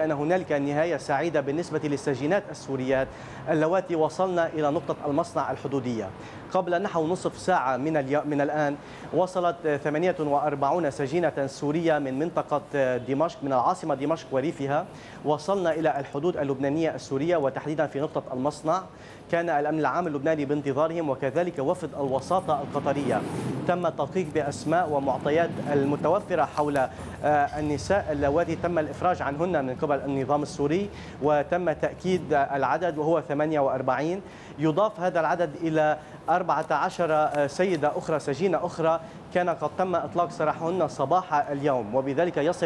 أن هنالك نهاية سعيدة بالنسبة للسجينات السوريات اللواتي وصلنا إلى نقطة المصنع الحدودية. قبل نحو نصف ساعة من الآن وصلت 48 سجينة سورية من منطقة دمشق، من العاصمة دمشق وريفها. وصلنا إلى الحدود اللبنانية السورية وتحديدا في نقطة المصنع. كان الأمن العام اللبناني بانتظارهم وكذلك وفد الوساطة القطرية. تم التدقيق بأسماء ومعطيات المتوفرة حول النساء اللواتي تم الإفراج عنهن من قبل النظام السوري، وتم تأكيد العدد وهو 48. يضاف هذا العدد إلى 14 سيدة أخرى، سجينة أخرى كان قد تم إطلاق سراحهن صباح اليوم، وبذلك يصل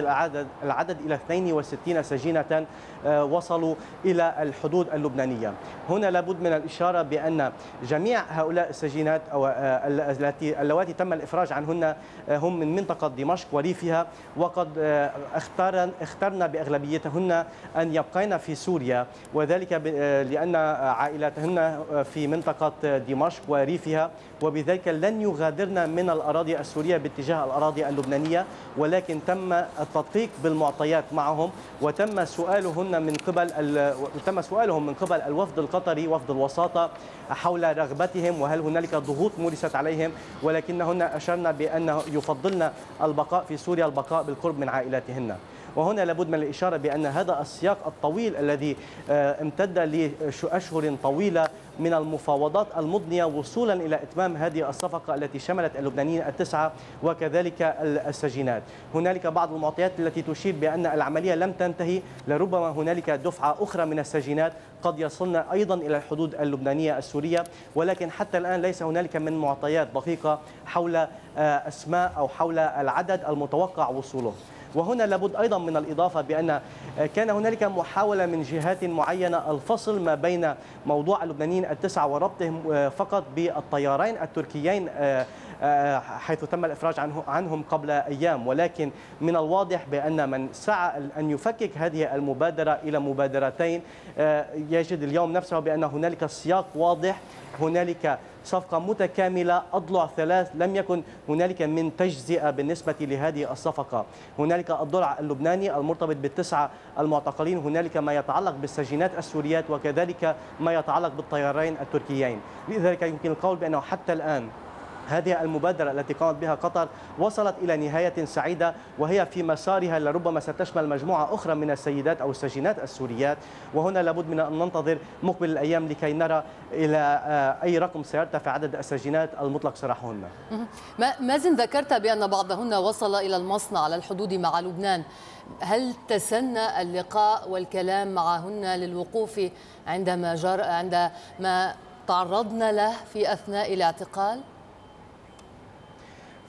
العدد إلى 62 سجينة وصلوا إلى الحدود اللبنانية. هنا لابد من الإشارة بأن جميع هؤلاء السجينات أو اللواتي تم الإفراج عنهن هم من منطقة دمشق وريفها، وقد اخترنا بأغلبيتهن أن يبقين في سوريا، وذلك لأن عائلاتهن في منطقة دمشق وريفها، وبذلك لن يغادرن من الأراضي السورية باتجاه الأراضي اللبنانية، ولكن تم التدقيق بالمعطيات معهم وتم سؤالهم من قبل الوفد القطري وفد الوساطة حول رغبتهم وهل هنالك ضغوط مورست عليهم، ولكنهن أشرن بأن يفضلن البقاء في سوريا، البقاء بالقرب من عائلاتهن. وهنا لابد من الإشارة بأن هذا السياق الطويل الذي امتد لأشهر طويلة من المفاوضات المضنية وصولا إلى إتمام هذه الصفقة التي شملت اللبنانيين التسعة وكذلك السجينات. هنالك بعض المعطيات التي تشير بأن العملية لم تنتهي، لربما هنالك دفعة أخرى من السجينات قد يصلن أيضا إلى الحدود اللبنانية السورية، ولكن حتى الآن ليس هنالك من معطيات دقيقة حول أسماء أو حول العدد المتوقع وصوله. وهنا لابد أيضا من الإضافة بأن كان هنالك محاولة من جهات معينة الفصل ما بين موضوع اللبنانيين التسعة وربطهم فقط بالطيارين التركيين حيث تم الإفراج عنهم قبل أيام، ولكن من الواضح بأن من سعى أن يفكك هذه المبادرة إلى مبادرتين يجد اليوم نفسه بأن هنالك سياق واضح، هنالك صفقة متكاملة أضلع ثلاث، لم يكن هنالك من تجزئة بالنسبة لهذه الصفقة. هنالك الضلع اللبناني المرتبط بالتسعة المعتقلين، هنالك ما يتعلق بالسجينات السوريات وكذلك ما يتعلق بالطيارين التركيين. لذلك يمكن القول بأنه حتى الآن هذه المبادرة التي قامت بها قطر وصلت إلى نهاية سعيدة، وهي في مسارها لربما ستشمل مجموعة أخرى من السيدات أو السجينات السوريات. وهنا لابد من أن ننتظر مقبل الأيام لكي نرى إلى أي رقم سيرتفع عدد السجينات المطلق سراحهن. مازن، ذكرت بأن بعضهن وصل إلى المصنع على الحدود مع لبنان، هل تسنى اللقاء والكلام معهن للوقوف عندما تعرضن له في أثناء الاعتقال؟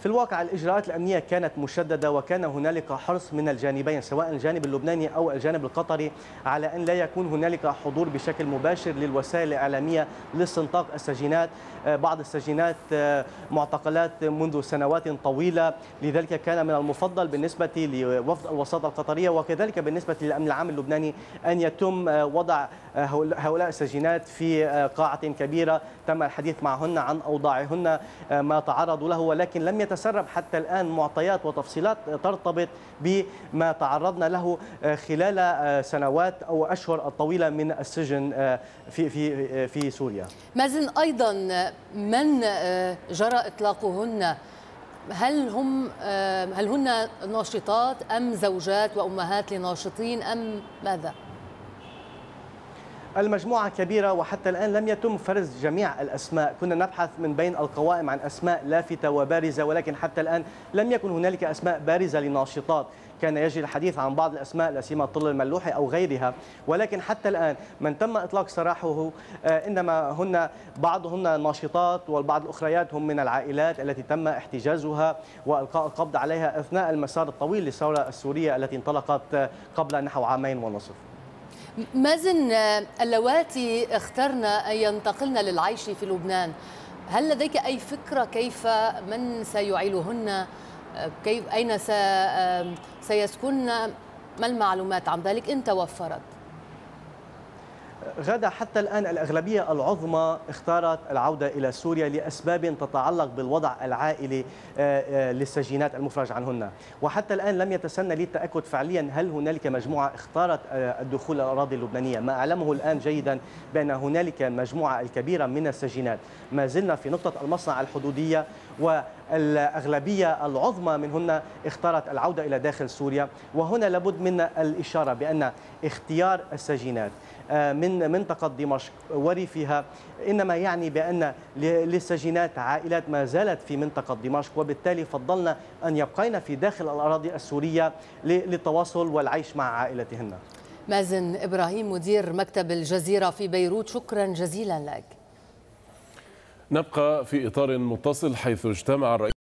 في الواقع الإجراءات الأمنية كانت مشددة، وكان هنالك حرص من الجانبين سواء الجانب اللبناني أو الجانب القطري على أن لا يكون هنالك حضور بشكل مباشر للوسائل الإعلامية لاستنطاق السجينات. بعض السجينات معتقلات منذ سنوات طويلة، لذلك كان من المفضل بالنسبة لوفد الوساطة القطرية وكذلك بالنسبة للأمن العام اللبناني أن يتم وضع هؤلاء السجينات في قاعة كبيرة تم الحديث معهن عن أوضاعهن ما تعرضوا له، ولكن لم يتسرب حتى الآن معطيات وتفصيلات ترتبط بما تعرضنا له خلال سنوات أو أشهر الطويلة من السجن في سوريا. مازن، أيضا من جرى إطلاقهن؟ هل هن ناشطات أم زوجات وأمهات لناشطين أم ماذا؟ المجموعة كبيرة وحتى الآن لم يتم فرز جميع الأسماء، كنا نبحث من بين القوائم عن أسماء لافتة وبارزة، ولكن حتى الآن لم يكن هنالك أسماء بارزة لناشطات. كان يجري الحديث عن بعض الأسماء لا سيما طل الملوحي أو غيرها، ولكن حتى الآن من تم إطلاق سراحه إنما بعضهن ناشطات والبعض الأخريات هم من العائلات التي تم احتجازها وإلقاء القبض عليها أثناء المسار الطويل للثورة السورية التي انطلقت قبل نحو عامين ونصف. مازن، اللواتي اخترن أن ينتقلن للعيش في لبنان، هل لديك أي فكرة كيف من سيعيلهن؟ أين سيسكن؟ ما المعلومات عن ذلك إن توفرت؟ غدا حتى الآن الأغلبية العظمى اختارت العودة إلى سوريا لأسباب تتعلق بالوضع العائلي للسجينات المفرج عنهن، وحتى الآن لم يتسنى لي التأكد فعليا هل هنالك مجموعة اختارت الدخول إلى الأراضي اللبنانية. ما أعلمه الآن جيدا بأن هنالك مجموعة الكبيرة من السجينات ما زلنا في نقطة المصنع الحدودية، والأغلبية العظمى منهن اختارت العودة إلى داخل سوريا. وهنا لابد من الإشارة بأن اختيار السجينات من منطقة دمشق وريفها إنما يعني بأن للسجينات عائلات ما زالت في منطقة دمشق، وبالتالي فضلنا أن يبقين في داخل الأراضي السورية للتواصل والعيش مع عائلتهن. مازن إبراهيم مدير مكتب الجزيرة في بيروت، شكرا جزيلا لك. نبقى في إطار متصل حيث اجتمع الرئيس